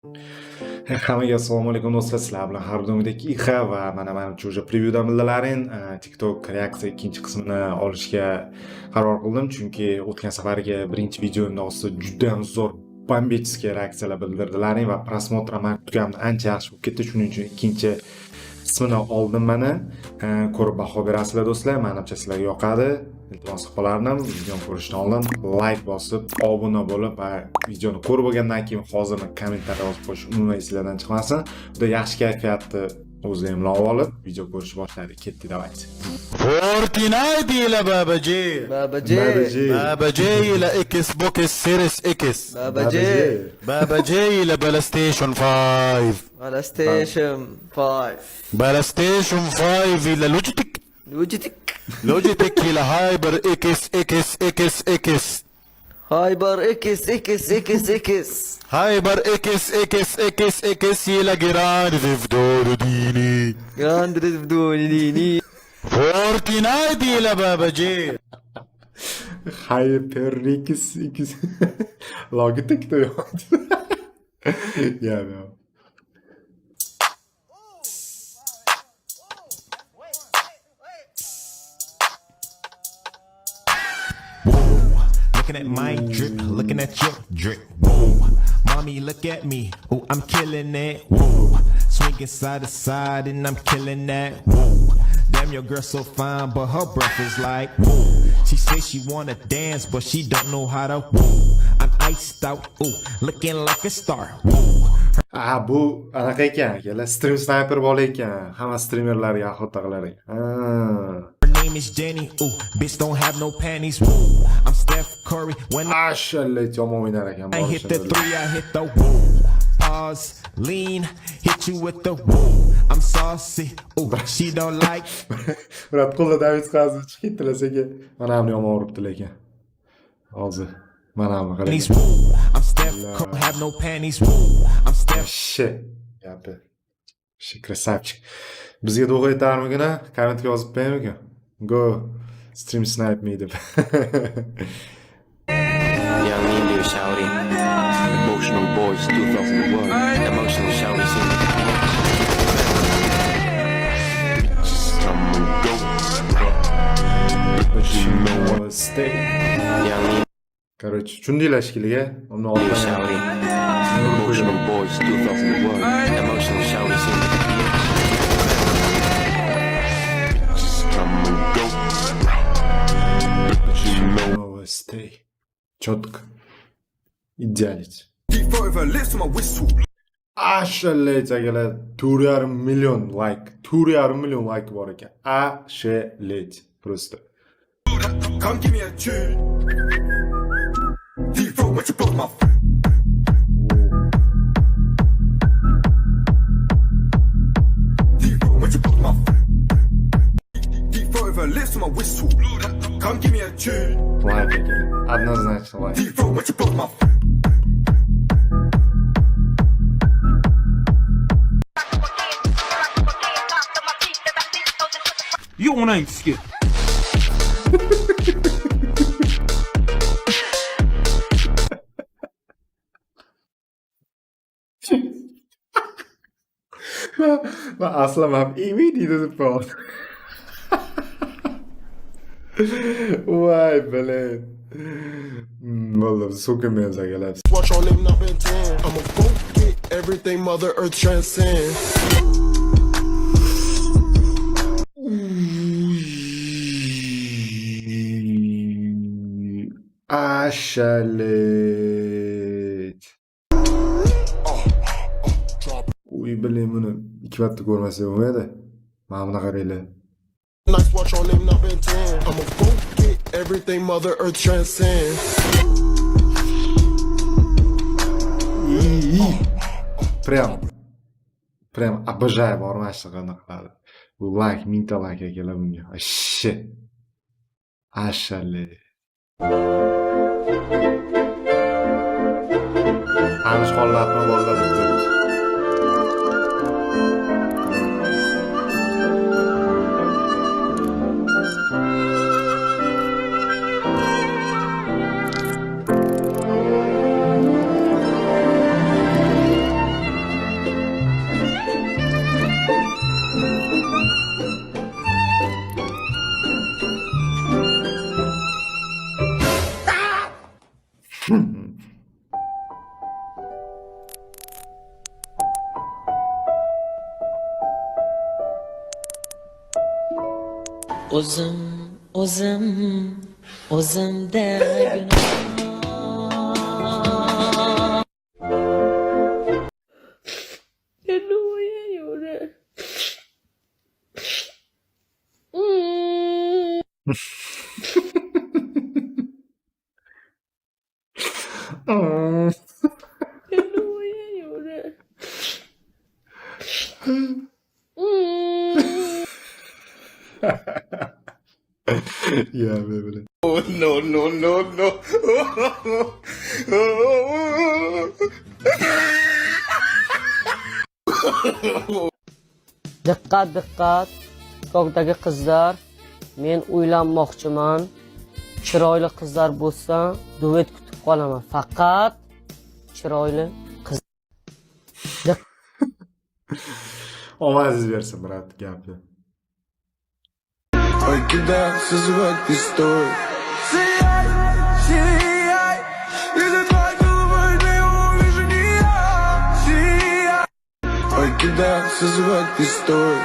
Hammaga assalomu alaykum do'stlar. Sizlar bilan har doimgidek Ixa va manimcha уже prevyudan bildalaring TikTok reaksiya ikkinchi qismini olishga qaror qildim, chunki o'tgan safargi birinchi videomda ostida juda ham zo'r bombechskiy reaksiyalar bildirdilaring va prosmotr amaliyotga ancha yaxshi bo'lib ketdi. Shuning uchun ikkinchi qismini oldim mana. Ko'rib baho berasizlar do'stlar. Menimcha sizlarga yoqadi. Iltimos qilib videoni ko'rishdan oldin like bosib, obuna bo'lib va videoni ko'rib bo'lgandan keyin hozirni kommentariy yozib qo'yish umuman esingizdan chiqmasin. Juda yaxshi kayfiyatni o'zi imlab olib, video ko'rishni boshlaylik. Ketdik, давайте. Fortnite ile babaji. Babaji ile Xbox Series X. Babaji ile PlayStation 5. PlayStation 5 ile Logitech ile HyperX. HyperX ile Grand Theft Auto Dini. Fortnite ile babaji. HyperX Logitech de yok. Yani. Looking at my drip, looking at your drip. Whoa, mommy, look at me. Oh, I'm killing it. Whoa, swinging side to side and I'm killing that. Whoa, damn, your girl so fine, but her breath is like. Whoa, she says she wanna dance, but she don't know how to. Whoa, I'm iced out. Ooh, looking like a star. Whoa. Bu anaqa ekan, akalar, stream sniper bola ekan. Hamma streamerlarga охота qilar ekan. Name is Jenny, ooh, bitch don't have no panties, woo. I'm Steph Curry, when Mashallah, yomon o'ynar ekan. I hit the three, I hit the woo. Pause, lean, hit you with the woo. I'm saucy, ooh, she don't like. Murat qo'lda David qazib chiqib ketdilar senga. Mana ham yomon uribdi lekin. Hozir mana ham qarang. I'm Steph Curry, have no panties, woo. I'm Steph. Shit. Yapi. Shit, красавчик. Bizga do'g'ri aytarmigina? Kommentga yozib qo'yingmi? Go stream snipe me deb. Young India shouty, emotional boys 2001, emotional shouty sing the Stay. Young India Короче, tushundinglar shekilli, uni shouty, emotional boys 2001, emotional shouty sing the Stay. Четко. Идеалить. Ashallayt akalar, 4,5 million like, 4,5 million like bor ekan. Ashallayt просто. Come give me a tune. Deep throat, what you blow my Deep throat, what you blow my Deep throat with her lips to my whistle. Come give me a tune. Like akalar. Однозначно like. Deep throat, what you blow my You on ain't skip. Ben asla ham imi deydi deb qo'ydi. Voy bilan. Vallahi so'kinmaymiz akalar. Watch on them up in 10. I'ma go get everything Mother Earth transcends. Ashallayt. Uy bilan buni ikki marta ko'rmasa bo'lmaydi. Mana bunaqa qaranglar. Nice watch on them up in 10. I'ma go get everything Mother Earth transcends. Прям обожаю bormashni qanaqa qiladi. Bu like, mingta like akalar bunga. Shit. Ashallayt. Tanish qollatma bolalar deb turibdi. o'zimda Ya böyle. Diqqat, diqqat. TikTokdagi qizlar, men uylanmoqchiman. Chiroyli qizlar bo'lsa, duet kutib qolaman. Faqat chiroyli qiz. Omaziz bersin brat gapni. Arkada haksız vakti story. Arkada haksız vakti story.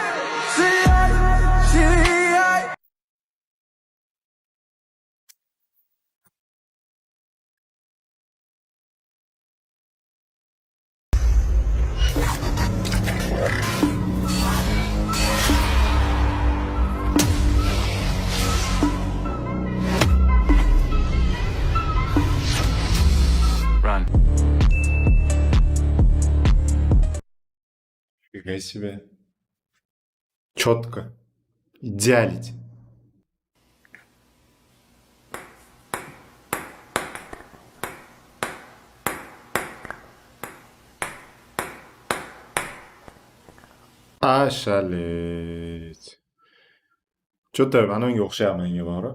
Run. Фига себе. Четко. Идеалить. Ashalik. Cho'ta anonga o'xshayapman menga bori.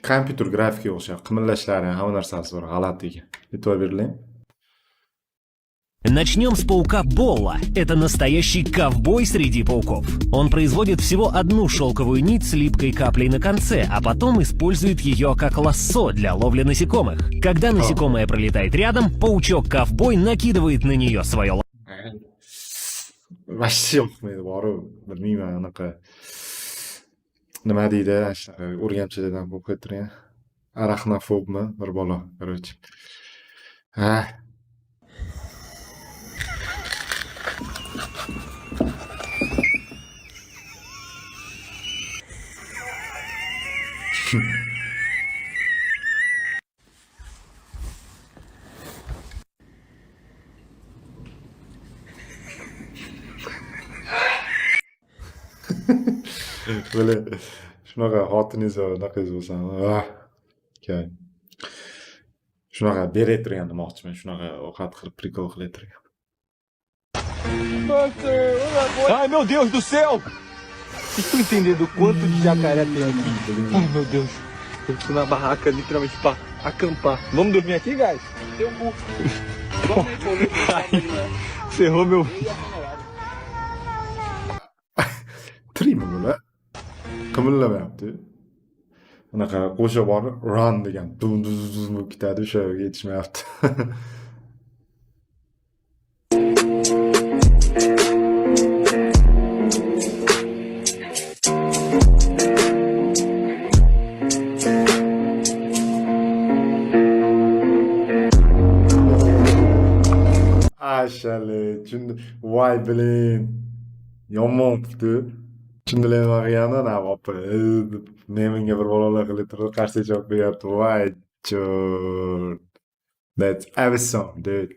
Kompyuter grafika o'xshayapti. Qimillashlari, hamma narsasi bor, g'alati ekan. E'tibor beringlar. Начнем с паука Болла. Это настоящий ковбой среди пауков. Он производит всего одну шелковую нить с липкой каплей на конце, а потом использует ее как лассо для ловли насекомых. Когда насекомое пролетает рядом, паучок-ковбой накидывает на нее свое Вообще yoqmaydi bori. Bilmayman anaqa. Nima deydi? O'rgamchilardan bo'lib kettirgan. Arachnofobmi bir bola, короче. Ha. Böyle shunaqa xotiningiz va anaqangiz bo'lsa, keyin shunaqa beray turgan demoqchiman, shunaqa ovqat qilib prikol qilay turgan. Ai, meu Deus do céu! Vocês estão entendendo o quanto de jacaré tem aqui? Ai, meu Deus. Eu tô na barraca, literalmente, pra acampar. Vamos dormir aqui, guys? Tem um burro. Ferrou meu... Trimi bular? Qimirlamayapti. Anaqa qo'shiq bor, run degan, dum bo'lib ketadi, o'sha yerga yetishmayapti. Ashalik, tushundim. Voy bilin. Yomon qildi. Tushundilarmi qilgani? Na opa. Menga bir bolalar qilib turib qarshi javob beryapti. Voy chor. That's awesome, dude.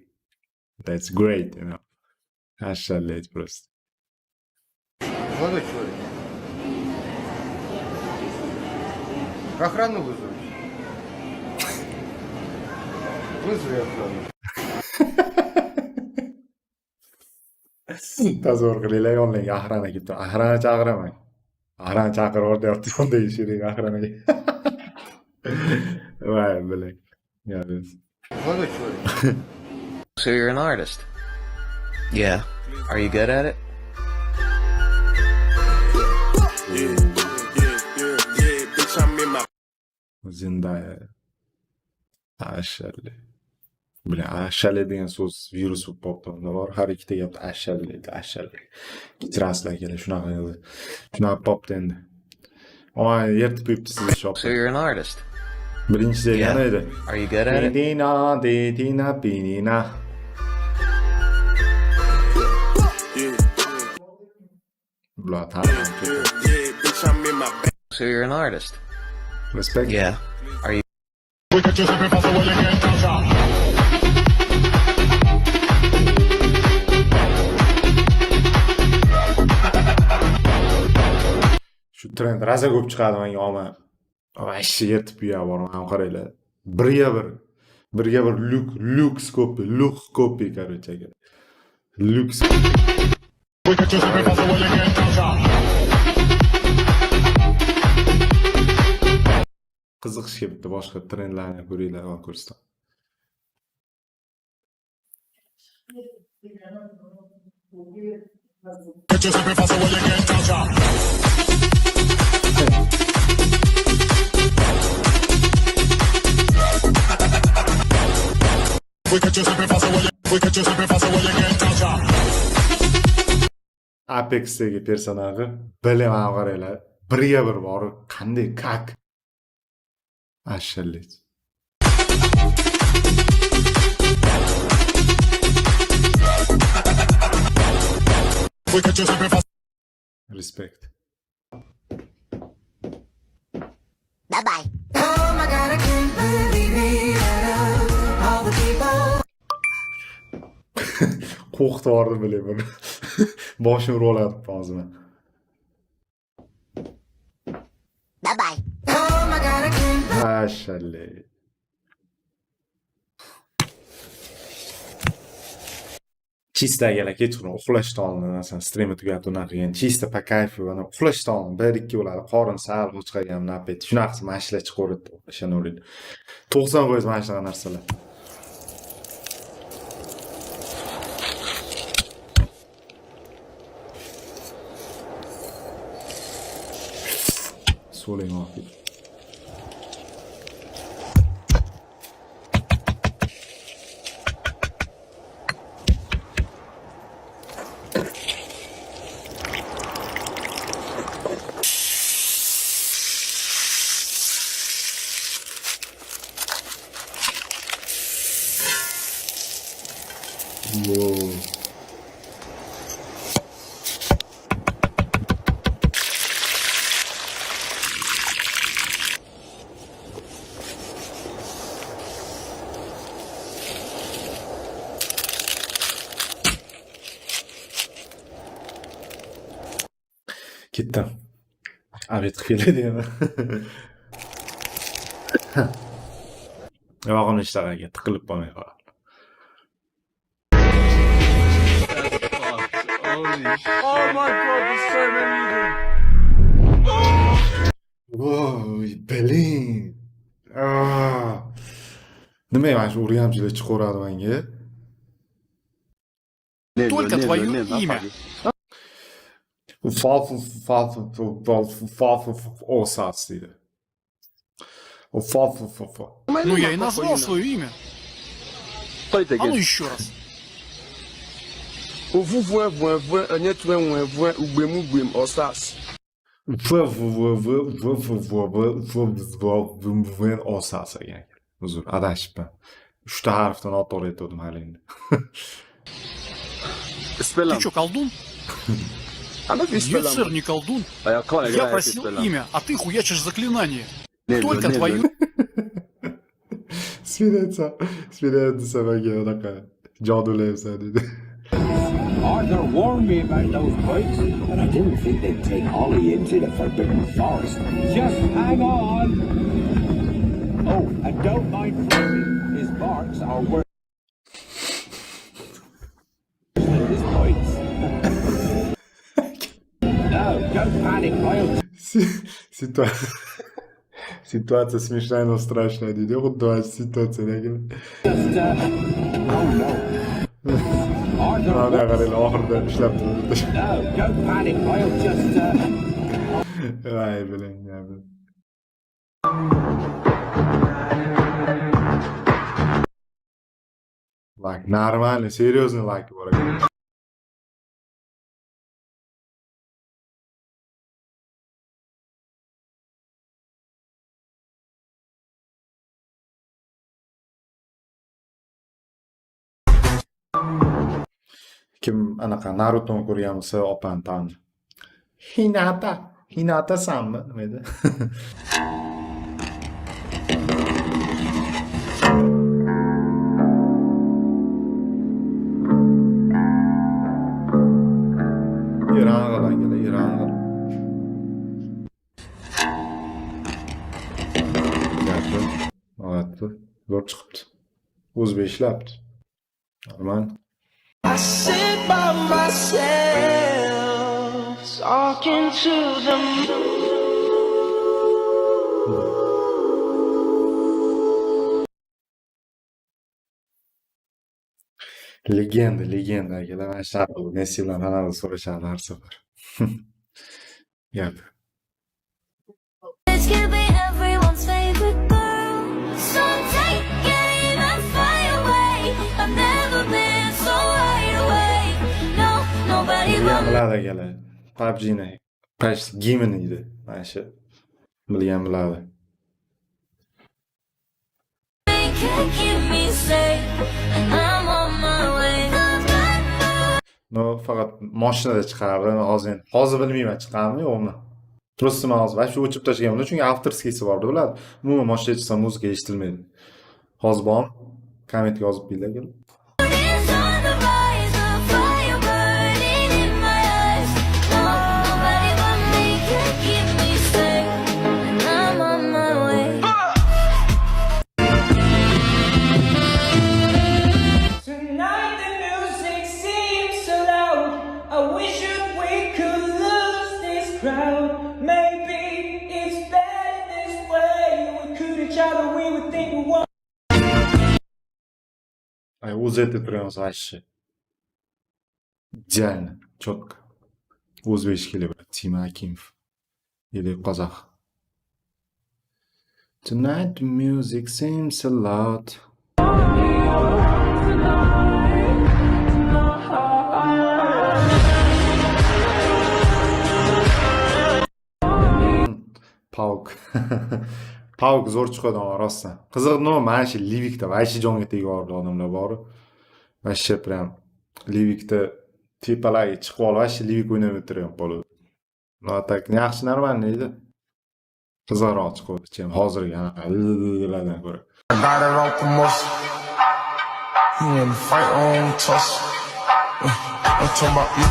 That's great, you know. Ashalik просто. Молодой человек. Охрану вызови. Вызови охрану. Tasavvur qilinglar, yonlarga ahrana ketdi. Ahrana chaqiramang. Ahrana chaqirib yuboryapti, bunday ishing ahranaga. Voy bilan. Молодой человек. So you're an artist? Yeah. Are you good at it? Zindaya. Ashalik. Bilan ashalik degan so'z virus bo'lib qolibdi. Unda bor, har ikkita gapda ashalik. Kechirasizlar akalar, shunaqa qopdi endi. Oy, yirtib qo'yibdi sizni So shopda. you're an artist. Birinchi degani edi. Are you good at it? Dina. Bular tanimadi. Yeah, bitch, I'm in my bag. So you're an artist. Respect. Yeah. Are you? Shu trend raza ko'p chiqadi menga olma. Vashshi yirtib yuborman, qaranglar. Birga bir lux kopi, короче. Lux. Qiziqishga bitta boshqa trendlarni ko'ringlar va ko'rsam. Apex'dagi personajni bilaman, qaranglar. Birga bir borib qanday kak. Ashirlik. Respect. Bye-bye. Qo'rqitib yubordim bilayman. Boshim ro'ladi hozir. Bye-bye. Ashirlik. Chista akalar kechqurun uxlashdan oldin masalan streamni tugatib unaqa chista по кайфу ana uxlashdan oldin 1-2 bo'ladi, qorin sal g'uchqagan napet. Shunaqasi mashina chiqarib o'shanorida. 90% mana shunaqa narsalar. So'ling oqib. Whoa. Ketdim. Abed qilib keladi. Yog'ini ishlariga tiqilib qolmay qoladi. Oh my god, this is so many. Voy, блин. Nima mana shu urgamchilar chiqaradi menga? Только твое имя. Осац deydi. Ну, я и назвал свое имя. А ну еще раз. Osas ekan. Uzr, adashibman. 3 ta harfdan noto'g'ri aytdim hali endi. Ты что, колдун? Нет, сэр, не колдун. Я просил имя, а ты хуячишь заклинание. Только твое... Svenetsa desa menga unaqa jodulayapsan dedi. Arthur warned me about those bikes, but I didn't think they'd take Ollie into the Forbidden Forest. Just hang on. Oh, and don't mind Froby. His barks are worse than his bites. No, don't panic, I'll... Sytuacja śmieszna, no straszna, nie? Oddałaś sytuację, nie? Oh no. Arthur Ne kadar ahırda işlem No, don't panic, I'll just... Vay bilen ya. Like, нормально, серьезно, like, Kim anaqa Naruto'ni ko'rgan bo'lsa, opani tanidi. Hinata-sanmi? Nima edi? İran'ga İran'ga. Yaptı. Anlattı. Zor çıktı. Uzbek işlepti. Normal. I sit by myself, talking to the Legenda akalar. Mana shu Messi bilan Ronaldo so'rashadi har safar. Gap. This could be everyone's favorite girl. So take it and fly away. I've never been so wide awake. No, nobody Bilgan but biladi akalar. PUBG'ni gimn edi. Mana shu. Bilgan biladi. me can't keep me safe. And I'm on my way. No, faqat mashinada chiqardi. Hozir bilmayman chiqadimi yo'qmi. Просто men hozir shu o'chib tashlaganman, chunki afterskisi bor deb biladi. Umuman mashinada chiqsa muzika eshitilmaydi. Hozir borm, kommentga yozib qo'yinglar. It's on the rise, the fire burning in my eyes. No, nobody but me can keep me safe. And I'm on my way. Tonight the music seems so loud. I wish that we could lose this crowd. Maybe it's better this way. We could each other, we would think we want. Ay, o'zida turamiz вообще. Идеально, четко. O'zbekchalik bilan Tima Akimov. Или qozoq. Tonight the music seems a lot. Pauk. Pauk zo'r chiqadi rostdan. Qiziq, no, mana shu Livikda vashi jonga tegib odamlar bor. Vashi prям Livikda tepalariga chiqib olib, vashi Livik o'ynab o'tirgan bo'ladi. No, tak yaxshi normal edi. Qiziqroq chiqdi, hozirgi anaqa ko'ra. Got it off the most. He in fight on toss. I'm talking about you.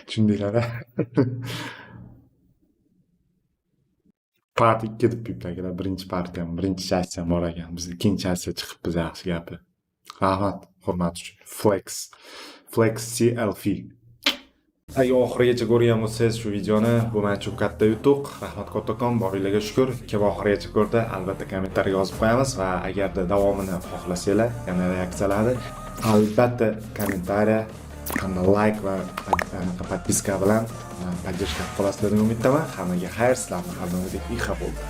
Tushundinglar. Part 2 deb yuribdilar. Birinchi partiyam, birinchi chassiyam bor ekan. Biz ikkinchi chassiya chiqibmiz, yaxshi gapi. Rahmat, hurmat uchun. Flex CLF. Agar oxirigacha ko'rgan bo'lsangiz shu videoni, bu men uchun katta yutuq. Rahmat kattakon, boringlarga shukr. Kim oxirigacha ko'rdi, albatta kommentariya yozib qo'yamiz va agarda davomini xohlasanglar, yana reaksiyalarni albatta kommentariya, hamda like va podpiska bilan podдержка qilasizlar deb umiddaman. Hammaga xayr, sizlarni har doimgidek ixa bo'ldi.